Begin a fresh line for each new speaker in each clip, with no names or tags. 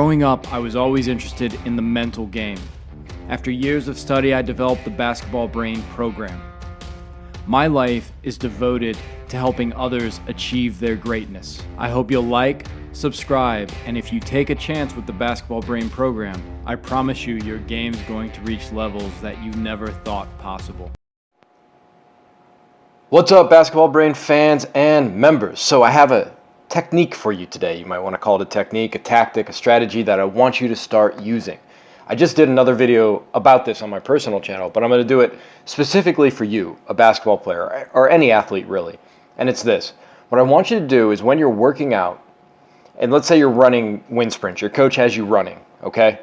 Growing up, I was always interested in the mental game. After years of study, I developed the BasketballBrain program. My life is devoted to helping others achieve their greatness. I hope you'll like, subscribe, and if you take a chance with the BasketballBrain program, I promise you your game's going to reach levels that you never thought possible.
What's up, BasketballBrain fans and members? So I have a technique for you today. You might want to call it a technique, a tactic, a strategy that I want you to start using. I just did another video about this on my personal channel, but I'm going to do it specifically for you, a basketball player, or any athlete really. And it's this. What I want you to do is when you're working out, and let's say you're running wind sprints, your coach has you running, okay?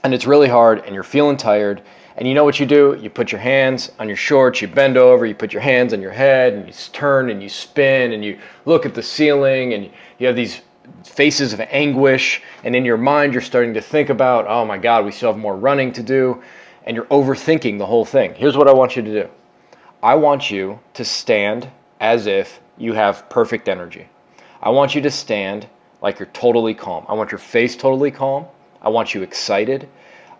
And it's really hard and you're feeling tired, and you know what you do? You put your hands on your shorts, you bend over, you put your hands on your head, and you turn and you spin and you look at the ceiling and you have these faces of anguish, and in your mind you're starting to think about, oh my God, we still have more running to do, and you're overthinking the whole thing. Here's what I want you to do. I want you to stand as if you have perfect energy. I want you to stand like you're totally calm. I want your face totally calm. I want you excited.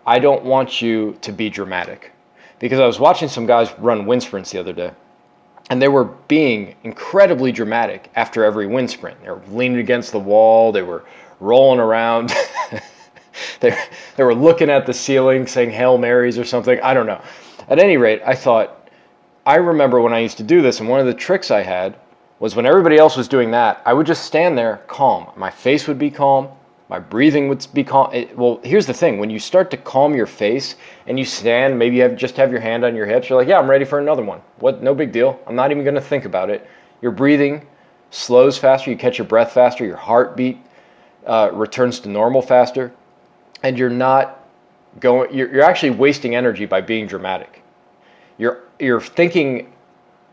I don't want you to be dramatic, because I was watching some guys run wind sprints the other day, and they were being incredibly dramatic after every wind sprint. They were leaning against the wall. They were rolling around. they were looking at the ceiling saying Hail Marys or something. I don't know. At any rate, I remember when I used to do this, and one of the tricks I had was when everybody else was doing that, I would just stand there calm. My face would be calm. My breathing would be calm. Well, here's the thing. When you start to calm your face and you stand, maybe you just have your hand on your hips, you're like, yeah, I'm ready for another one. What? No big deal. I'm not even going to think about it. Your breathing slows faster. You catch your breath faster. Your heartbeat returns to normal faster. And you're actually wasting energy by being dramatic. You're thinking,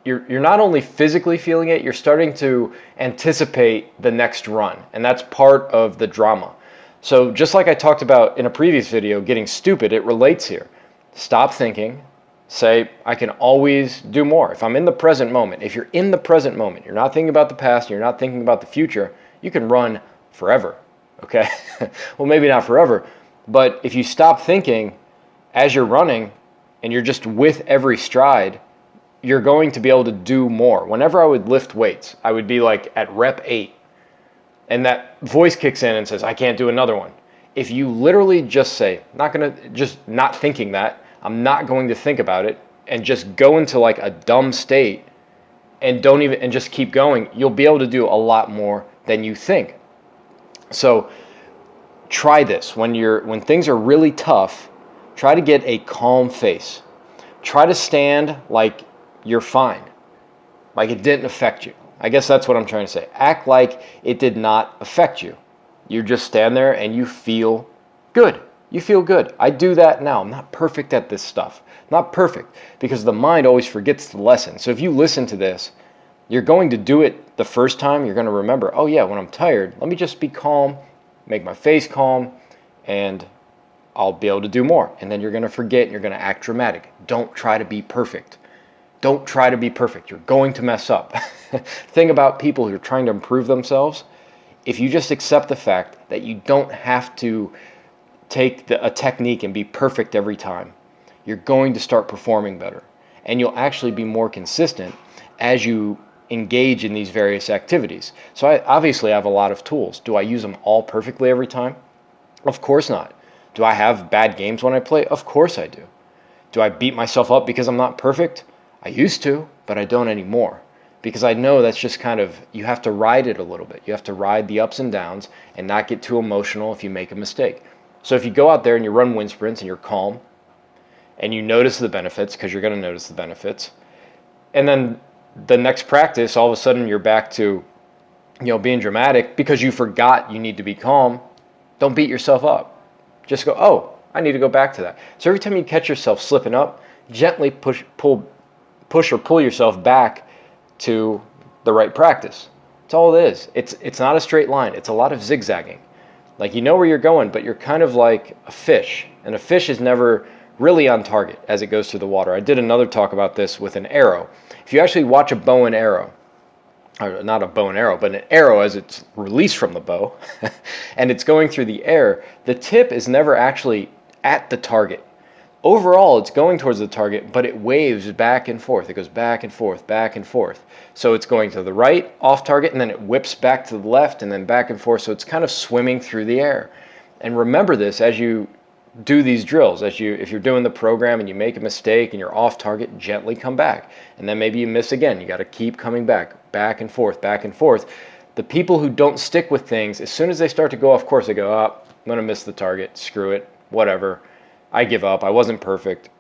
you're not only physically feeling it, you're starting to anticipate the next run, and that's part of the drama. So just like I talked about in a previous video, getting stupid, it relates here. Stop thinking, say, I can always do more. If I'm in the present moment, if you're in the present moment, you're not thinking about the past, you're not thinking about the future, you can run forever, okay? Well, maybe not forever, but if you stop thinking as you're running and you're just with every stride, you're going to be able to do more. Whenever I would lift weights, I would be like at rep 8, and that voice kicks in and says, I can't do another one. If you literally just say, not thinking that, I'm not going to think about it, and just go into like a dumb state and just keep going, you'll be able to do a lot more than you think. So try this. When things are really tough, try to get a calm face. Try to stand like you're fine, like it didn't affect you. I guess that's what I'm trying to say. Act like it did not affect you. You just stand there and you feel good. You feel good. I do that now. I'm not perfect at this stuff. Not perfect, because the mind always forgets the lesson. So if you listen to this, you're going to do it the first time. You're going to remember, oh yeah, when I'm tired, let me just be calm, make my face calm, and I'll be able to do more. And then you're going to forget and you're going to act dramatic. Don't try to be perfect. Don't try to be perfect. You're going to mess up. Thing about people who are trying to improve themselves, if you just accept the fact that you don't have to take a technique and be perfect every time, you're going to start performing better. And you'll actually be more consistent as you engage in these various activities. So I obviously have a lot of tools. Do I use them all perfectly every time? Of course not. Do I have bad games when I play? Of course I do. Do I beat myself up because I'm not perfect? I used to, but I don't anymore, because I know that's just kind of, you have to ride it a little bit. You have to ride the ups and downs and not get too emotional if you make a mistake. So if you go out there and you run wind sprints and you're calm and you notice the benefits, because you're going to notice the benefits, and then the next practice, all of a sudden you're back to, being dramatic because you forgot you need to be calm, don't beat yourself up. Just go, oh, I need to go back to that. So every time you catch yourself slipping up, gently push or pull yourself back to the right practice. That's all it is. It's not a straight line. It's a lot of zigzagging. Like, you know where you're going, but you're kind of like a fish, and a fish is never really on target as it goes through the water. I did another talk about this with an arrow. If you actually watch a bow and arrow, or not a bow and arrow, but an arrow as it's released from the bow, and it's going through the air, the tip is never actually at the target. Overall, it's going towards the target, but it waves back and forth. It goes back and forth, back and forth. So it's going to the right, off target, and then it whips back to the left, and then back and forth. So it's kind of swimming through the air. And remember this as you do these drills. If you're doing the program and you make a mistake and you're off target, gently come back. And then maybe you miss again. You got to keep coming back and forth, back and forth. The people who don't stick with things, as soon as they start to go off course, they go, oh, I'm going to miss the target. Screw it. Whatever. I give up. I wasn't perfect.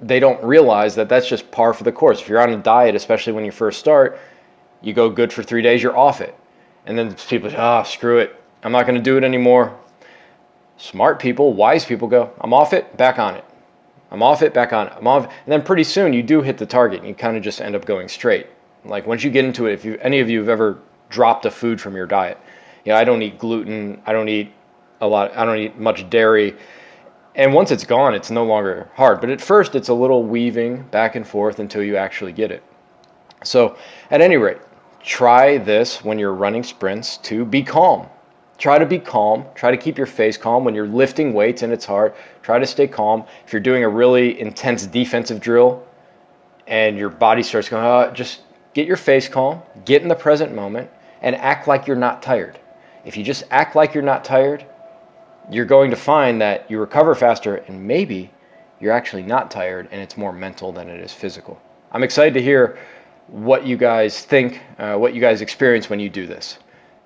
They don't realize that that's just par for the course. If you're on a diet, especially when you first start, you go good for 3 days, you're off it. And then people say, screw it. I'm not going to do it anymore. Smart people, wise people go, I'm off it, back on it. I'm off it, back on it. I'm off it. And then pretty soon you do hit the target and you kind of just end up going straight. Like once you get into it, if any of you have ever dropped a food from your diet, I don't eat gluten, I don't eat much dairy. And once it's gone, it's no longer hard. But at first it's a little weaving back and forth until you actually get it. So at any rate, try this when you're running sprints to be calm. Try to be calm. Try to keep your face calm. When you're lifting weights and it's hard, try to stay calm. If you're doing a really intense defensive drill and your body starts going, just get your face calm, get in the present moment, and act like you're not tired. If you just act like you're not tired, you're going to find that you recover faster and maybe you're actually not tired and it's more mental than it is physical. I'm excited to hear what you guys think, what you guys experience when you do this.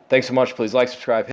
Thanks so much. Please like, subscribe.